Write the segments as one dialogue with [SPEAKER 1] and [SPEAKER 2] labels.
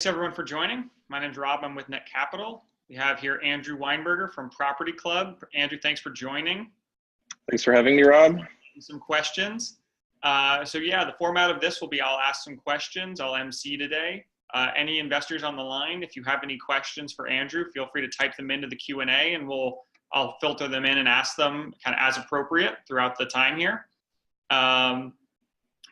[SPEAKER 1] Thanks everyone for joining. My name's Rob. I'm with Netcapital. We have here Andrew Weinberger from PropertyClub. Andrew, thanks for joining.
[SPEAKER 2] Thanks for having me, Rob.
[SPEAKER 1] Some questions. So yeah, the format of this will be I'll ask some questions. I'll MC today. Any investors on the line, if you have any questions for Andrew, feel free to type them into the Q&A and I'll filter them in and ask them kind of as appropriate throughout the time here. But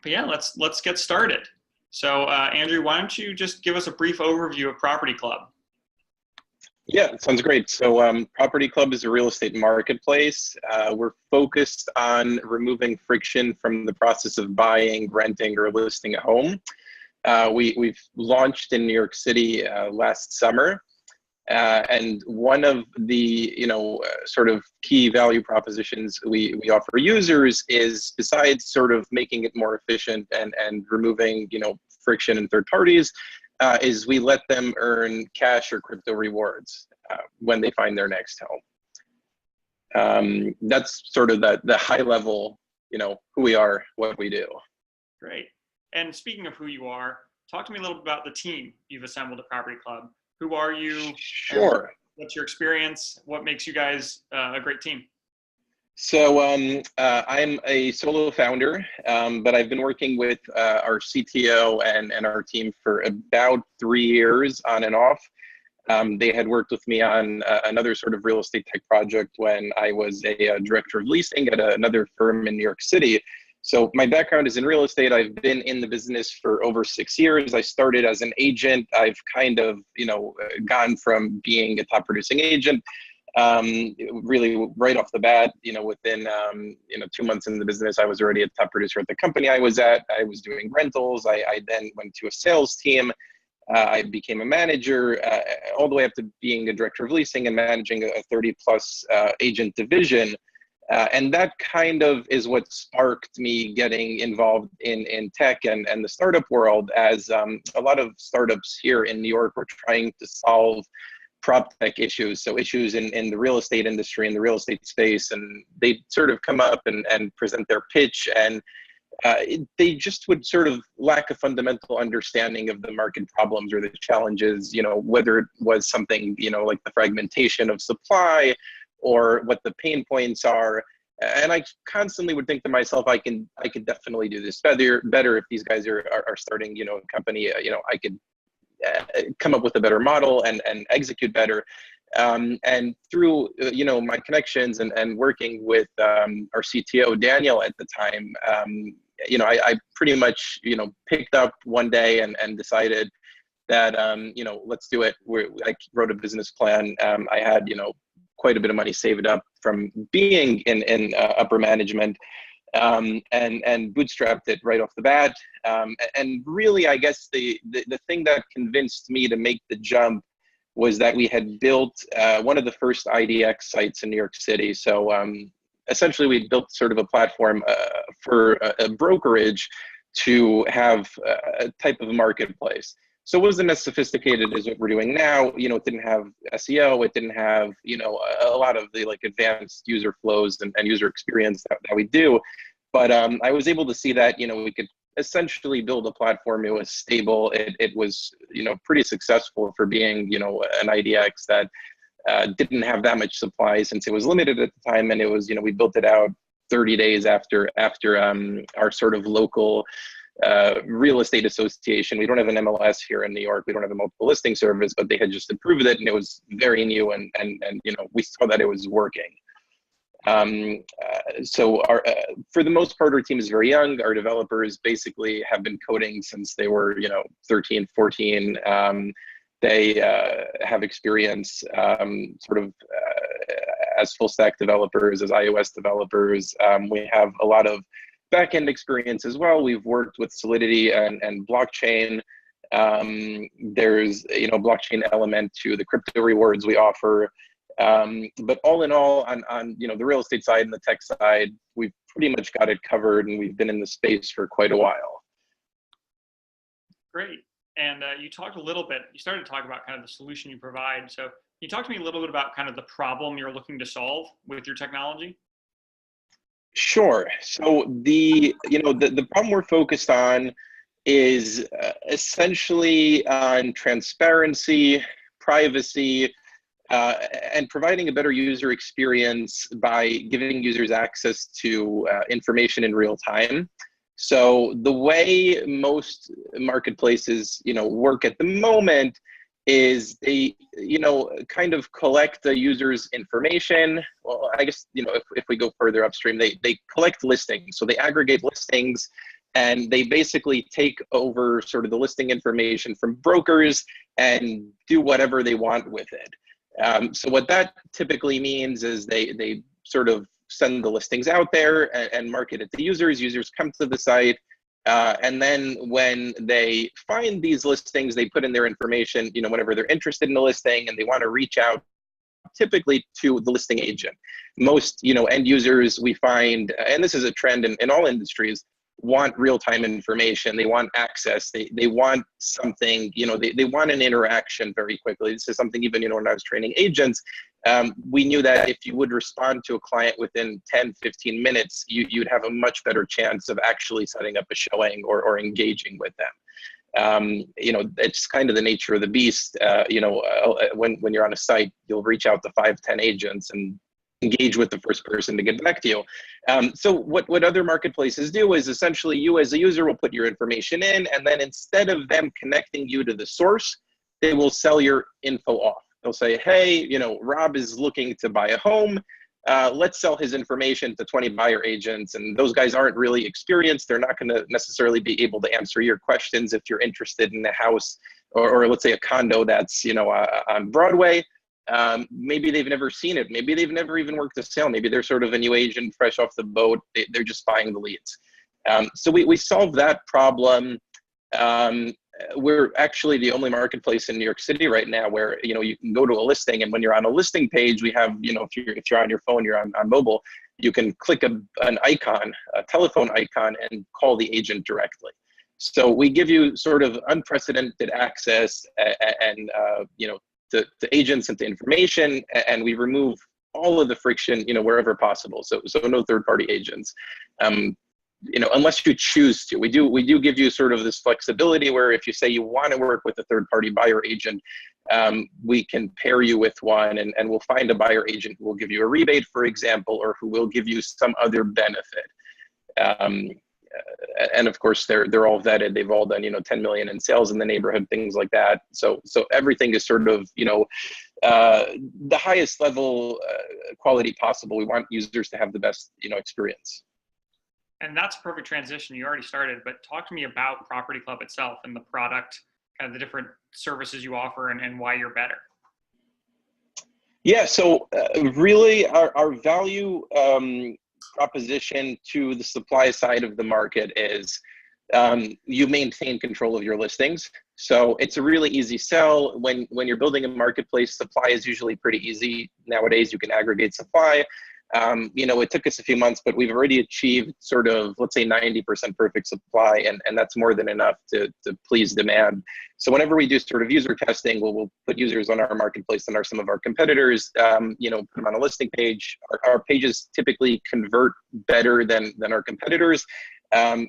[SPEAKER 1] yeah, let's get started. So Andrew, why don't you just give us a brief overview of PropertyClub?
[SPEAKER 2] Yeah, sounds great. So PropertyClub is a real estate marketplace. We're focused on removing friction from the process of buying, renting, or listing a home. We've launched in New York City last summer. And one of the sort of key value propositions we offer users is, besides sort of making it more efficient and removing friction in third parties, is we let them earn cash or crypto rewards when they find their next home. That's sort of the high level, who we are, what we do.
[SPEAKER 1] Great. And speaking of who you are, talk to me a little bit about the team you've assembled at PropertyClub. Who are you?
[SPEAKER 2] Sure.
[SPEAKER 1] What's your experience? What makes you guys a great team?
[SPEAKER 2] So I'm a solo founder, but I've been working with our CTO and our team for about 3 years on and off. They had worked with me on another sort of real estate tech project when I was a director of leasing at another firm in New York City. So my background is in real estate. I've been in the business for over 6 years. I started as an agent. I've kind of, gone from being a top producing agent, really right off the bat, within, 2 months in the business, I was already a top producer at the company I was at. I was doing rentals. I then went to a sales team. I became a manager, all the way up to being a director of leasing and managing a 30+ agent division. And that kind of is what sparked me getting involved in tech and the startup world, as a lot of startups here in New York were trying to solve prop tech issues. So issues in the real estate industry, in the real estate space, and they'd sort of come up and present their pitch, and they just would sort of lack a fundamental understanding of the market problems or the challenges, whether it was something, like the fragmentation of supply, or what the pain points are. And I constantly would think to myself, I could definitely do this better if these guys are starting, a company. I could come up with a better model and execute better. And through my connections and working with our CTO Daniel at the time, I pretty much picked up one day and decided that let's do it. I wrote a business plan. I had quite a bit of money saved up from being in upper management, and bootstrapped it right off the bat. And really, I guess the thing that convinced me to make the jump was that we had built one of the first IDX sites in New York City. So essentially, we built sort of a platform for a brokerage to have a type of marketplace. So it wasn't as sophisticated as what we're doing now. It didn't have SEO. It didn't have, a lot of the advanced user flows and user experience that we do. But I was able to see that, we could essentially build a platform. It was stable. It was, pretty successful for being, an IDX that didn't have that much supply, since it was limited at the time. And it was, we built it out 30 days after our sort of local real estate association. We don't have an MLS here in New York. We don't have a multiple listing service, but they had just approved it, and it was very new, and we saw that it was working. So for the most part, our team is very young. Our developers basically have been coding since they were 13, 14. They have experience as full stack developers, as iOS developers. We have a lot of backend experience as well. We've worked with Solidity and blockchain. There's blockchain element to the crypto rewards we offer. But all in all, on the real estate side and the tech side, we've pretty much got it covered, and we've been in the space for quite a while.
[SPEAKER 1] Great. And you talked a little bit, you started to talk about kind of the solution you provide. So can you talk to me a little bit about kind of the problem you're looking to solve with your technology?
[SPEAKER 2] Sure. So the problem we're focused on is essentially on transparency, privacy, and providing a better user experience by giving users access to information in real time. So the way most marketplaces, work at the moment is they, kind of collect the user's information. Well, I guess, if we go further upstream, they collect listings. So they aggregate listings and they basically take over sort of the listing information from brokers and do whatever they want with it. So what that typically means is they sort of send the listings out there and market it to users. Users come to the site, and then when they find these listings, they put in their information, whenever they're interested in the listing and they want to reach out typically to the listing agent. Most, end users we find, and this is a trend in all industries, want real-time information. They want access. They want something, they want an interaction very quickly. This is something even, when I was training agents, we knew that if you would respond to a client within 10, 15 minutes, you'd have a much better chance of actually setting up a showing or engaging with them. It's kind of the nature of the beast. When you're on a site, you'll reach out to 5, 10 agents and engage with the first person to get back to you. So what other marketplaces do is essentially you as a user will put your information in, and then instead of them connecting you to the source, they will sell your info off. They'll say, hey, Rob is looking to buy a home. Let's sell his information to 20 buyer agents. And those guys aren't really experienced. They're not going to necessarily be able to answer your questions if you're interested in a house or let's say a condo that's, on Broadway. Maybe they've never seen it. Maybe they've never even worked a sale. Maybe they're sort of a new agent fresh off the boat. They're just buying the leads. So we solve that problem. We're actually the only marketplace in New York City right now where, you can go to a listing, and when you're on a listing page, we have, if you're on your phone, you're on mobile, you can click an icon, a telephone icon, and call the agent directly. So we give you sort of unprecedented access and to agents and to information, and we remove all of the friction, wherever possible. So no third-party agents. Unless you choose to. We do give you sort of this flexibility where if you say you want to work with a third-party buyer agent, we can pair you with one, and we'll find a buyer agent who will give you a rebate, for example, or who will give you some other benefit. And of course, they're all vetted. They've all done, 10 million in sales in the neighborhood, things like that. So everything is sort of, the highest level quality possible. We want users to have the best, experience.
[SPEAKER 1] And that's a perfect transition. You already started, but talk to me about PropertyClub itself and the product, kind of the different services you offer and why you're better.
[SPEAKER 2] Yeah, so really our value proposition to the supply side of the market is you maintain control of your listings. So it's a really easy sell. When you're building a marketplace, supply is usually pretty easy. Nowadays, you can aggregate supply. It took us a few months, but we've already achieved sort of, let's say 90% perfect supply, and that's more than enough to please demand. So whenever we do sort of user testing, we'll put users on our marketplace and some of our competitors, put them on a listing page. Our pages typically convert better than our competitors.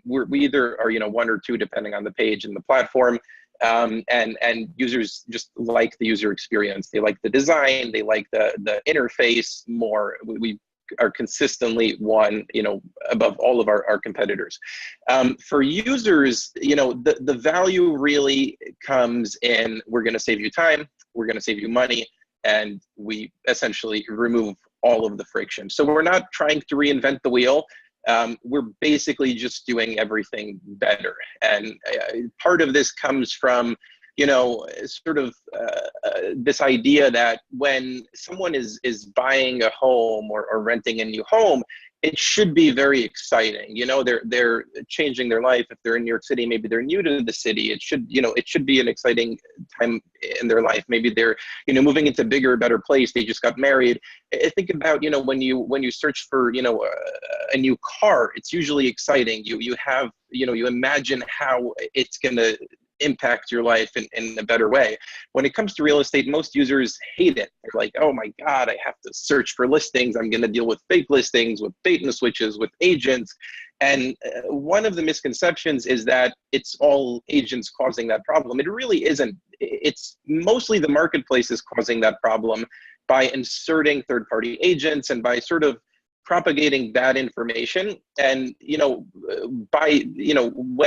[SPEAKER 2] We either are, 1 or 2, depending on the page and the platform. And users just like the user experience. They like the design. They like the interface more. We are consistently one, above all of our competitors. For users, the value really comes in, we're going to save you time, we're going to save you money, and we essentially remove all of the friction. So we're not trying to reinvent the wheel. We're basically just doing everything better. And part of this comes from, sort of this idea that when someone is buying a home or renting a new home, it should be very exciting. They're changing their life. If they're in New York City, maybe they're new to the city. It should be an exciting time in their life. Maybe they're, moving into a bigger, better place. They just got married. Think about, when you search for, a new car, it's usually exciting. You have, you imagine how it's going to impact your life in a better way. When it comes to real estate, most users hate it. They're like, oh my God, I have to search for listings. I'm going to deal with fake listings, with bait and switches, with agents. And one of the misconceptions is that it's all agents causing that problem. It really isn't. It's mostly the marketplace is causing that problem by inserting third-party agents and by sort of propagating bad information. And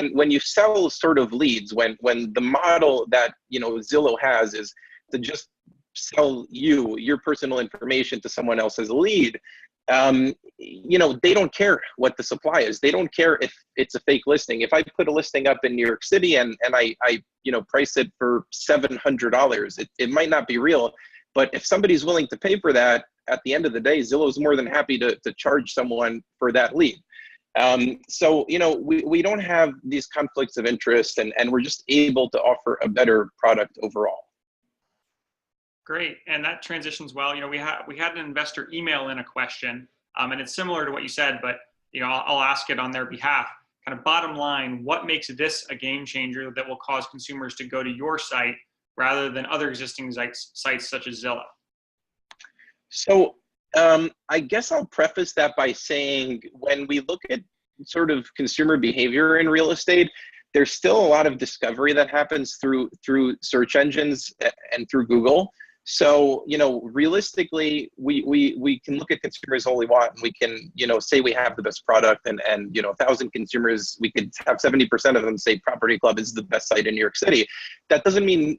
[SPEAKER 2] when you sell sort of leads, when the model that Zillow has is to just sell your personal information to someone else as a lead, they don't care what the supply is. They don't care if it's a fake listing. If I put a listing up in New York City and I price it for $700, it might not be real. But if somebody's willing to pay for that, at the end of the day, Zillow is more than happy to charge someone for that lead. So we don't have these conflicts of interest, and we're just able to offer a better product overall.
[SPEAKER 1] Great, and that transitions well. We had an investor email in a question, and it's similar to what you said, but I'll ask it on their behalf. Kind of bottom line, what makes this a game changer that will cause consumers to go to your site rather than other existing sites such as Zillow?
[SPEAKER 2] So I guess I'll preface that by saying when we look at sort of consumer behavior in real estate, there's still a lot of discovery that happens through search engines and through Google. So, realistically, we can look at consumers all we want, and we can, say we have the best product, and 1,000 consumers, we could have 70% of them say PropertyClub is the best site in New York City. That doesn't mean,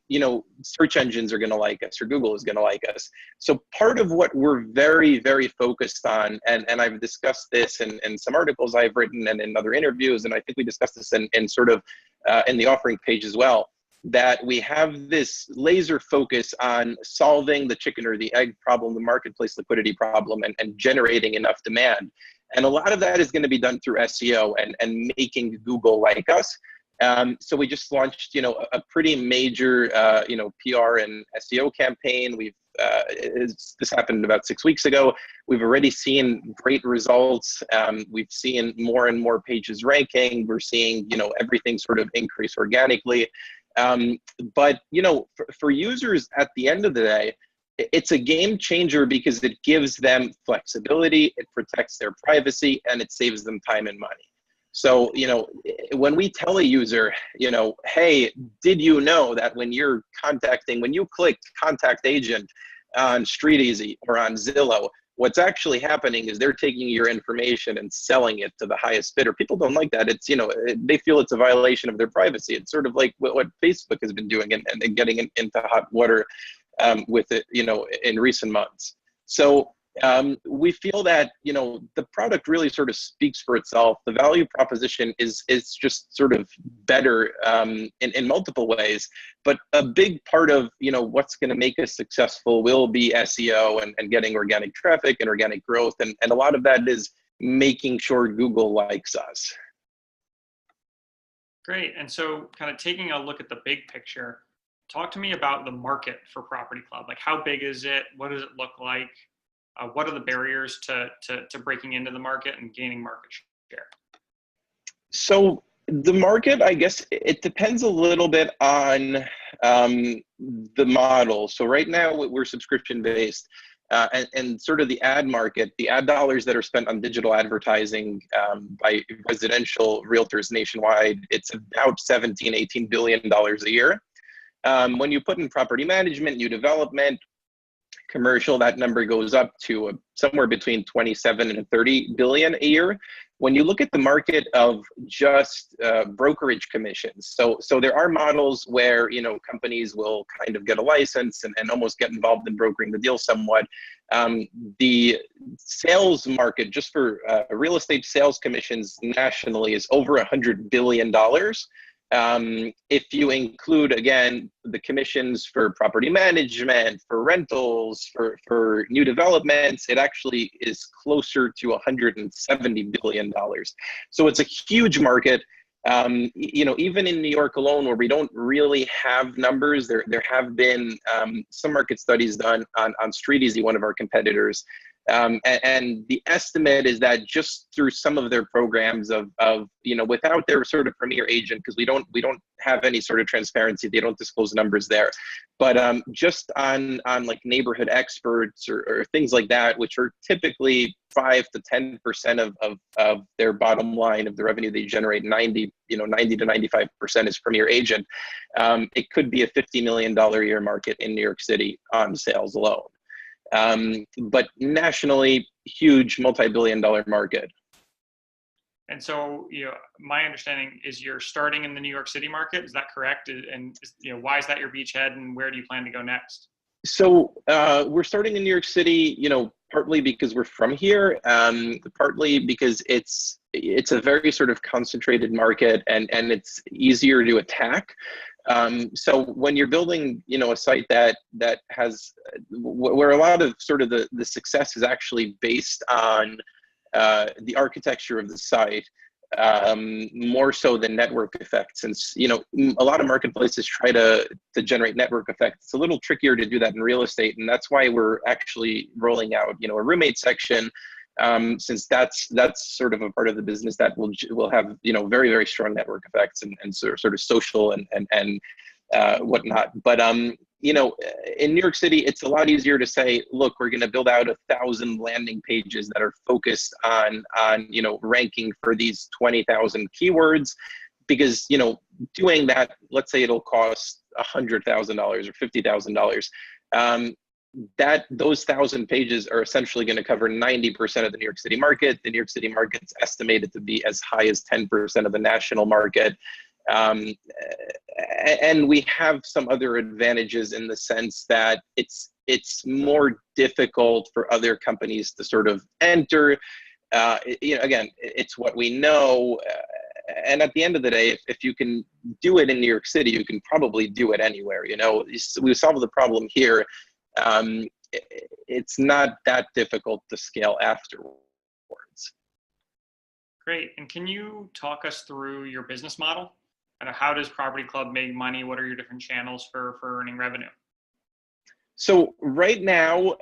[SPEAKER 2] search engines are going to like us or Google is going to like us. So part of what we're very, very focused on, and I've discussed this in some articles I've written and in other interviews, and I think we discussed this in sort of in the offering page as well, that we have this laser focus on solving the chicken or the egg problem, the marketplace liquidity problem, and generating enough demand. And a lot of that is going to be done through SEO and making Google like us. So we just launched, a pretty major, PR and SEO campaign. This happened about 6 weeks ago. We've already seen great results. We've seen more and more pages ranking. We're seeing, everything sort of increase organically. But for users at the end of the day, it's a game changer because it gives them flexibility, it protects their privacy, and it saves them time and money. So, when we tell a user, hey, did you know that when you click contact agent on StreetEasy or on Zillow, what's actually happening is they're taking your information and selling it to the highest bidder. People don't like that. It's, they feel it's a violation of their privacy. It's sort of like what Facebook has been doing and getting into hot water with it, in recent months. So we feel that, the product really sort of speaks for itself. The value proposition is just sort of better in multiple ways. But a big part of, what's going to make us successful will be SEO and getting organic traffic and organic growth. And a lot of that is making sure Google likes us.
[SPEAKER 1] Great. And so kind of taking a look at the big picture, talk to me about the market for PropertyClub. Like, how big is it? What does it look like? What are the barriers to breaking into the market and gaining market share? So
[SPEAKER 2] the market, I guess, it depends a little bit on the model. So right now we're subscription based, and sort of the ad market, the ad dollars that are spent on digital advertising by residential realtors nationwide, it's about $17-18 billion a year. When you put in property management, new development, commercial, that number goes up to somewhere between 27 and 30 billion a year. When you look at the market of just brokerage commissions, so there are models where companies will kind of get a license and almost get involved in brokering the deal somewhat. The sales market just for real estate sales commissions nationally is over $100 billion. If you include, again, the commissions for property management, for rentals, for new developments, it actually is closer to $170 billion. So it's a huge market. Even in New York alone, where we don't really have numbers, there have been some market studies done on StreetEasy, one of our competitors, And the estimate is that just through some of their programs of without their sort of premier agent, because we don't have any sort of transparency, they don't disclose numbers there, but just on like neighborhood experts or things like that, which are typically 5 to 10% of their bottom line of the revenue they generate, 90 to 95% is premier agent. It could be a $50 million a year market in New York City on sales alone. But nationally, huge multi-billion-dollar market.
[SPEAKER 1] And so, my understanding is you're starting in the New York City market. Is that correct? And why is that your beachhead, and where do you plan to go next?
[SPEAKER 2] So we're starting in New York City, partly because we're from here, partly because it's a very sort of concentrated market, and it's easier to attack. So when you're building, a site that has where a lot of sort of the success is actually based on the architecture of the site, more so than network effects. Since a lot of marketplaces try to generate network effects, it's a little trickier to do that in real estate, and that's why we're actually rolling out a roommate section. Since that's sort of a part of the business that will have very, very strong network effects and sort of social and whatnot. But in New York City, it's a lot easier to say, look, we're going to build out 1,000 landing pages that are focused on ranking for these 20,000 keywords, because doing that, let's say it'll cost $100,000 or $50,000. Those 1,000 pages are essentially going to cover 90% of the New York City market. The New York City market's estimated to be as high as 10% of the national market. And we have some other advantages in the sense that it's more difficult for other companies to sort of enter. Again, it's what we know. And at the end of the day, if you can do it in New York City, you can probably do it anywhere. We solve the problem here. It's not that difficult to scale afterwards.
[SPEAKER 1] Great. And can you talk us through your business model? And how does Property Club make money? What are your different channels for earning revenue? So
[SPEAKER 2] right now,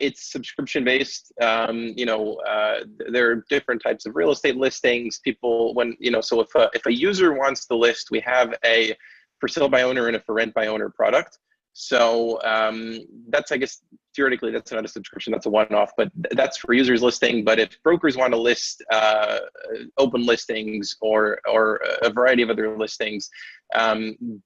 [SPEAKER 2] it's subscription based. There are different types of real estate listings. People, so if a user wants to list, we have a for sale by owner and a for rent by owner product. So that's, I guess, theoretically, that's not a subscription, that's a one-off, but that's for users listing. But if brokers want to list open listings or a variety of other listings,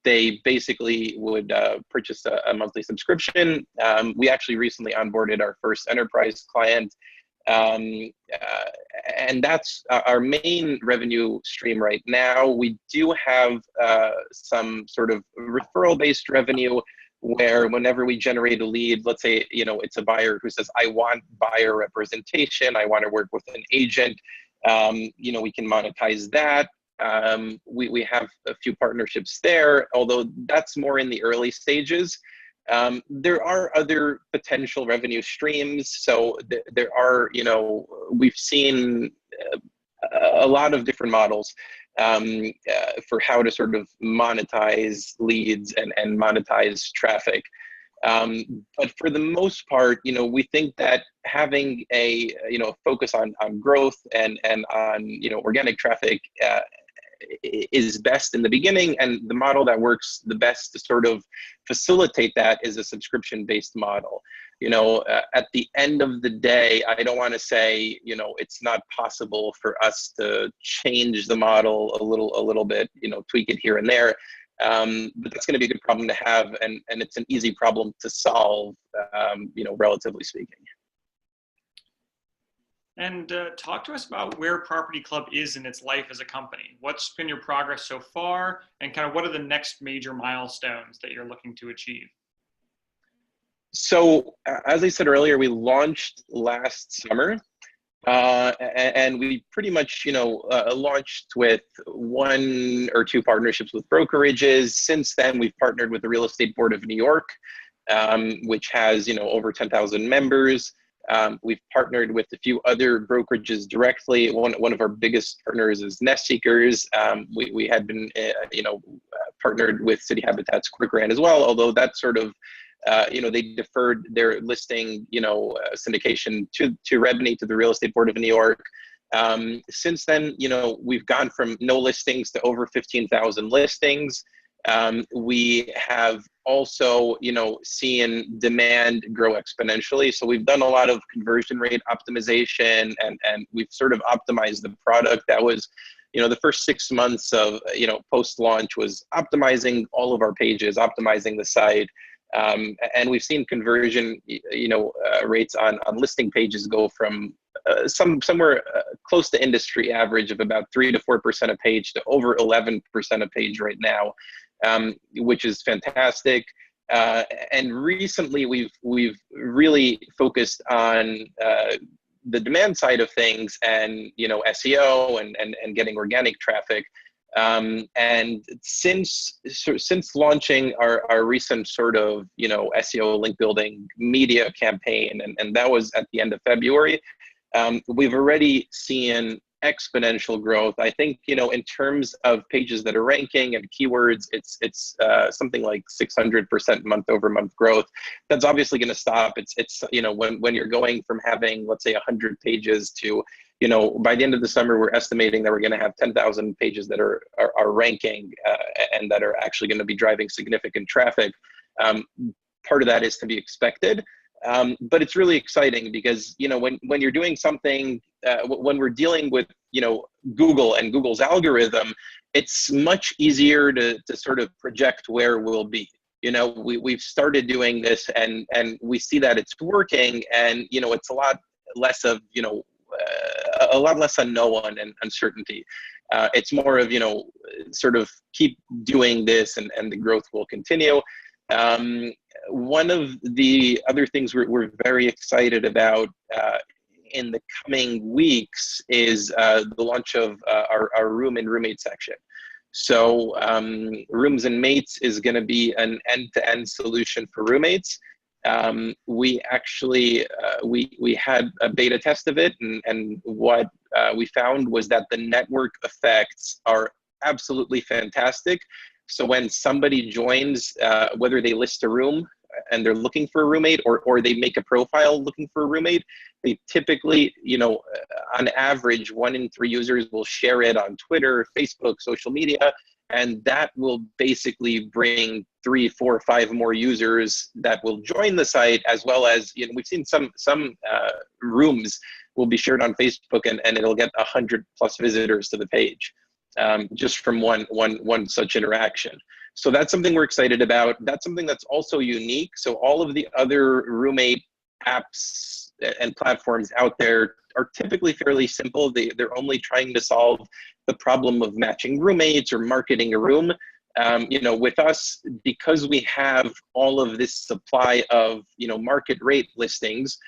[SPEAKER 2] they basically would purchase a monthly subscription. We actually recently onboarded our first enterprise client. And that's our main revenue stream right now. We do have some sort of referral-based revenue, where whenever we generate a lead, let's say, it's a buyer who says, I want buyer representation, I want to work with an agent, we can monetize that. We have a few partnerships there, although that's more in the early stages. There are other potential revenue streams. So there are, we've seen a lot of different models for how to sort of monetize leads and monetize traffic. But for the most part, we think that having a focus on growth and on organic traffic is best in the beginning, and the model that works the best to sort of facilitate that is a subscription-based model. At the end of the day, I don't want to say, it's not possible for us to change the model a little bit, tweak it here and there. But that's going to be a good problem to have, and it's an easy problem to solve, relatively speaking.
[SPEAKER 1] And talk to us about where Property Club is in its life as a company. What's been your progress so far, and kind of what are the next major milestones that you're looking to achieve?
[SPEAKER 2] So as I said earlier, we launched last summer, and we pretty much, launched with 1 or 2 partnerships with brokerages. Since then, we've partnered with the Real Estate Board of New York, which has, over 10,000 members. We've partnered with a few other brokerages directly. One of our biggest partners is Nest Seekers. We had been, partnered with City Habitat's Quick Grant as well, although that sort of they deferred their listing, syndication to Rebney, to the Real Estate Board of New York. Since then, we've gone from no listings to over 15,000 listings. We have also, seen demand grow exponentially. So we've done a lot of conversion rate optimization, and we've sort of optimized the product. That was, the first 6 months of, post-launch was optimizing all of our pages, optimizing the site. And we've seen conversion, rates on listing pages go from somewhere close to industry average of about 3 to 4% a page to over 11% a page right now, which is fantastic. And recently, we've really focused on the demand side of things, and SEO and getting organic traffic. And since launching our recent sort of SEO link building media campaign, and that was at the end of February, we've already seen exponential growth. I think in terms of pages that are ranking and keywords, it's something like 600% month over month growth. That's obviously going to stop. It's when you're going from having, let's say, 100 pages to by the end of the summer, we're estimating that we're going to have 10,000 pages that are ranking and that are actually going to be driving significant traffic. Part of that is to be expected. But it's really exciting because, when you're doing something, when we're dealing with, Google and Google's algorithm, it's much easier to sort of project where we'll be. We've started doing this, and we see that it's working, and, it's a lot less of, a lot less unknown and uncertainty. It's more of, sort of keep doing this, and the growth will continue. One of the other things we're very excited about in the coming weeks is the launch of our room and roommate section. So Rooms and Mates is going to be an end-to-end solution for roommates. We actually we had a beta test of it, and what we found was that the network effects are absolutely fantastic. So when somebody joins, whether they list a room and they're looking for a roommate, or they make a profile looking for a roommate, they typically, on average, 1 in 3 users will share it on Twitter, Facebook, social media, and that will basically bring 3, 4, 5 more users that will join the site, as well as, we've seen some rooms will be shared on Facebook, and it'll get 100+ visitors to the page. Just from one such interaction. So that's something we're excited about. That's something that's also unique. So all of the other roommate apps and platforms out there are typically fairly simple. They're only trying to solve the problem of matching roommates or marketing a room. With us, because we have all of this supply of market rate listings,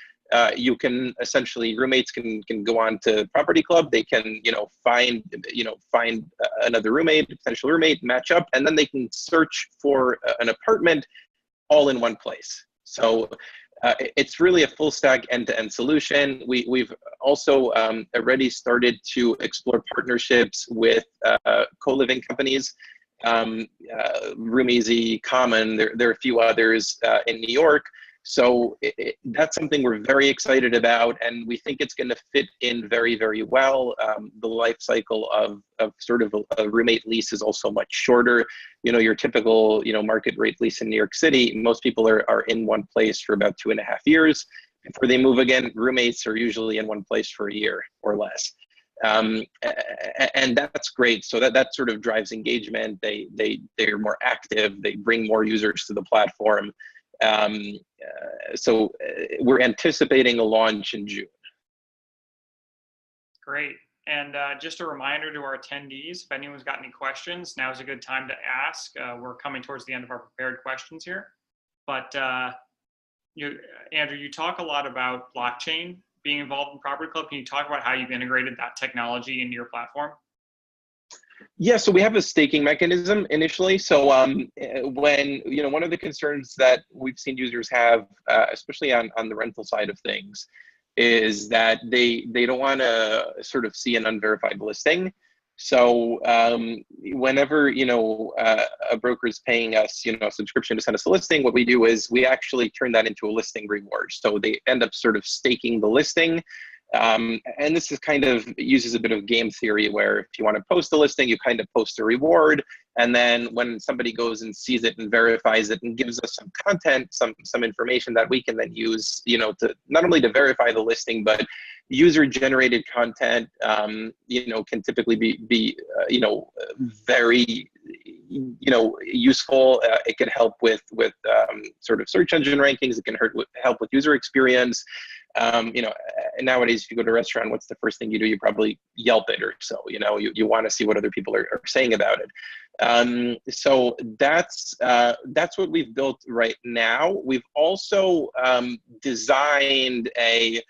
[SPEAKER 2] you can essentially, roommates can go on to PropertyClub. They can find another roommate, potential roommate, match up, and then they can search for an apartment all in one place. So it's really a full stack end-to-end solution. We've also already started to explore partnerships with co-living companies. Room Easy, Common, there are a few others in New York. So that's something we're very excited about, and we think it's going to fit in very, very well. The life cycle of sort of a roommate lease is also much shorter. Your typical market rate lease in New York City, most people are in one place for about 2.5 years before they move again. Roommates are usually in one place for a year or less. And that's great. So that sort of drives engagement. They're more active. They bring more users to the platform. So we're anticipating a launch in June.
[SPEAKER 1] Great. And just a reminder to our attendees, if anyone's got any questions, now's a good time to ask. We're coming towards the end of our prepared questions here. But Andrew, you talk a lot about blockchain being involved in PropertyClub. Can you talk about how you've integrated that technology into your platform?
[SPEAKER 2] Yeah, so we have a staking mechanism initially. So when, one of the concerns that we've seen users have, especially on the rental side of things, is that they don't want to sort of see an unverified listing. So whenever, a broker is paying us, a subscription to send us a listing, what we do is we actually turn that into a listing reward. So they end up sort of staking the listing. And this is kind of uses a bit of game theory, where if you want to post a listing, you kind of post a reward. And then when somebody goes and sees it and verifies it and gives us some content, some information that we can then use, to not only to verify the listing, but user generated content, can typically be very, useful. It can help with sort of search engine rankings. It can help with user experience. Nowadays, if you go to a restaurant, what's the first thing you do? You probably Yelp it or so. You want to see what other people are saying about it. So that's what we've built right now. We've also designed a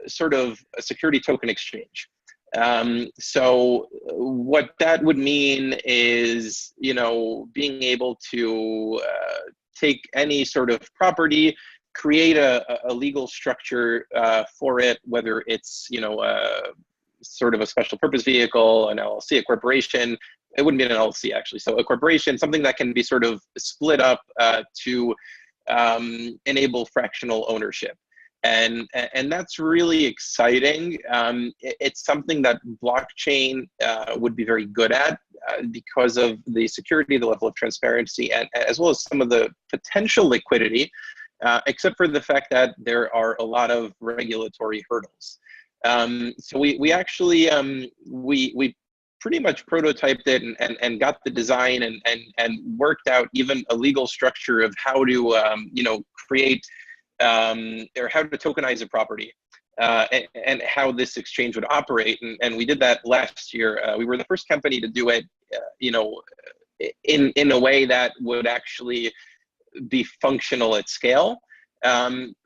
[SPEAKER 2] sort of a security token exchange. So what that would mean is, being able to take any sort of property, create a legal structure for it, whether it's, sort of a special purpose vehicle, an LLC, a corporation. It wouldn't be an LLC actually. So a corporation, something that can be sort of split up to enable fractional ownership. And that's really exciting. It's something that blockchain would be very good at because of the security, the level of transparency, and as well as some of the potential liquidity, except for the fact that there are a lot of regulatory hurdles. So we actually, we pretty much prototyped it and got the design and worked out even a legal structure of how to, create or how to tokenize a property and how this exchange would operate. And we did that last year. We were the first company to do it, in a way that would actually be functional at scale.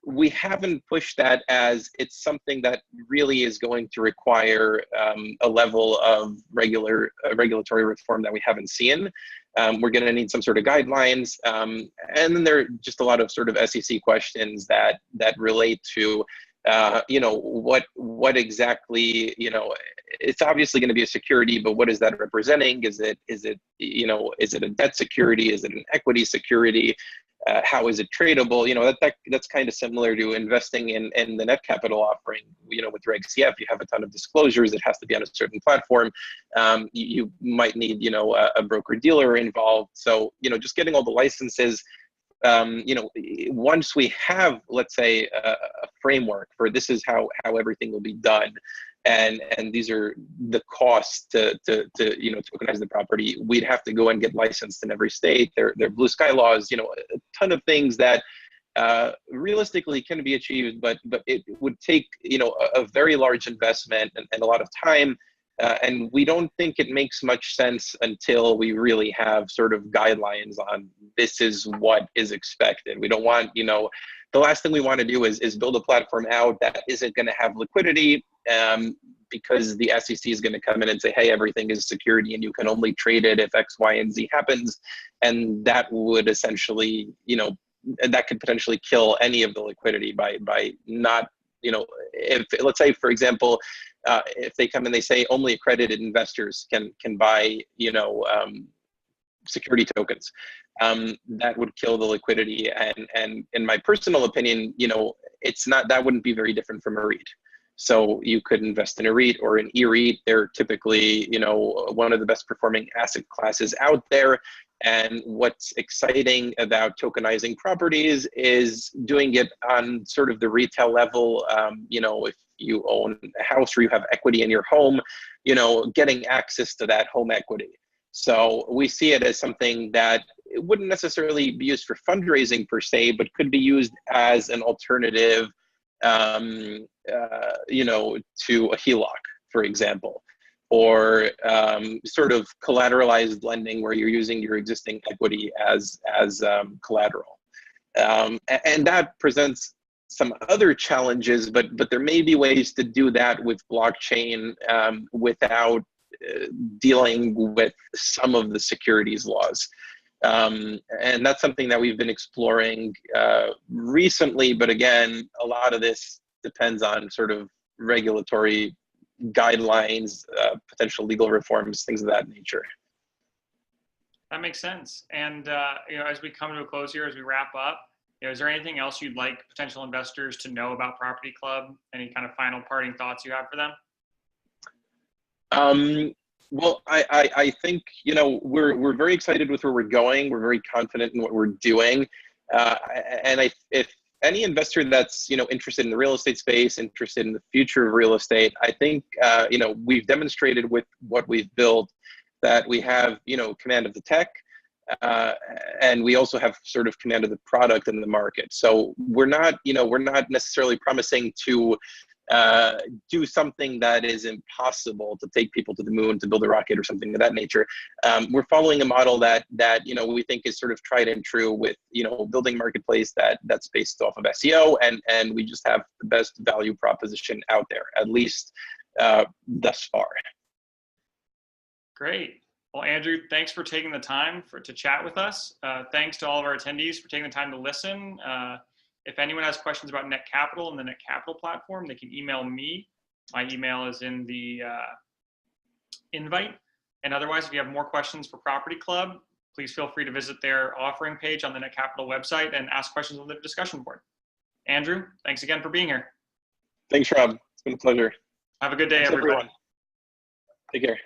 [SPEAKER 2] We haven't pushed that as it's something that really is going to require a level of regulatory reform that we haven't seen. We're going to need some sort of guidelines, and then there are just a lot of sort of SEC questions that relate to, what exactly, it's obviously going to be a security, but what is that representing? Is it a debt security? Is it an equity security? How is it tradable? That's kind of similar to investing in the Netcapital offering. With Reg CF, you have a ton of disclosures. It has to be on a certain platform. You might need, a broker dealer involved. So, just getting all the licenses. Once we have, let's say, a framework for this is how everything will be done, and these are the costs to tokenize the property, we'd have to go and get licensed in every state. There are blue sky laws, a ton of things that realistically can be achieved, but it would take a very large investment and a lot of time. And we don't think it makes much sense until we really have sort of guidelines on this is what is expected. We don't want, the last thing we want to do is build a platform out that isn't going to have liquidity, because the SEC is going to come in and say, hey, everything is security and you can only trade it if X, Y, and Z happens. And that would essentially, that could potentially kill any of the liquidity by not, if, let's say, for example, if they come and they say only accredited investors can buy, security tokens, that would kill the liquidity. And in my personal opinion, that wouldn't be very different from a REIT. So you could invest in a REIT or an E-REIT. They're typically, one of the best performing asset classes out there. And what's exciting about tokenizing properties is doing it on sort of the retail level. If you own a house or you have equity in your home, getting access to that home equity. So we see it as something that it wouldn't necessarily be used for fundraising per se, but could be used as an alternative, to a HELOC, for example, or sort of collateralized lending where you're using your existing equity as collateral. And that presents some other challenges, but there may be ways to do that with blockchain without dealing with some of the securities laws. And that's something that we've been exploring recently, but again, a lot of this depends on sort of regulatory guidelines, potential legal reforms, things of that nature.
[SPEAKER 1] That makes sense. And you know, as we come to a close here, as we wrap up, you know, is there anything else you'd like potential investors to know about Property Club? Any kind of final parting thoughts you have for them?
[SPEAKER 2] Well, I think, you know, we're very excited with where we're going. We're very confident in what we're doing. And if any investor that's, you know, interested in the real estate space, interested in the future of real estate, I think, you know, we've demonstrated with what we've built that we have, you know, command of the tech, and we also have sort of command of the product in the market. So we're not, you know, we're not necessarily promising to do something that is impossible, to take people to the moon, to build a rocket or something of that nature. We're following a model that you know, we think is sort of tried and true with, you know, building marketplace that's based off of SEO, and we just have the best value proposition out there, at least thus far.
[SPEAKER 1] Great. Well, Andrew, thanks for taking the time to chat with us. Thanks to all of our attendees for taking the time to listen. If anyone has questions about Netcapital and the Netcapital platform, they can email me. My email is in the invite. And otherwise, if you have more questions for Property Club, please feel free to visit their offering page on the Netcapital website and ask questions on the discussion board. Andrew, thanks again for being here.
[SPEAKER 2] Thanks, Rob. It's been a pleasure.
[SPEAKER 1] Have a good day,
[SPEAKER 2] Thanks, everyone. Take care.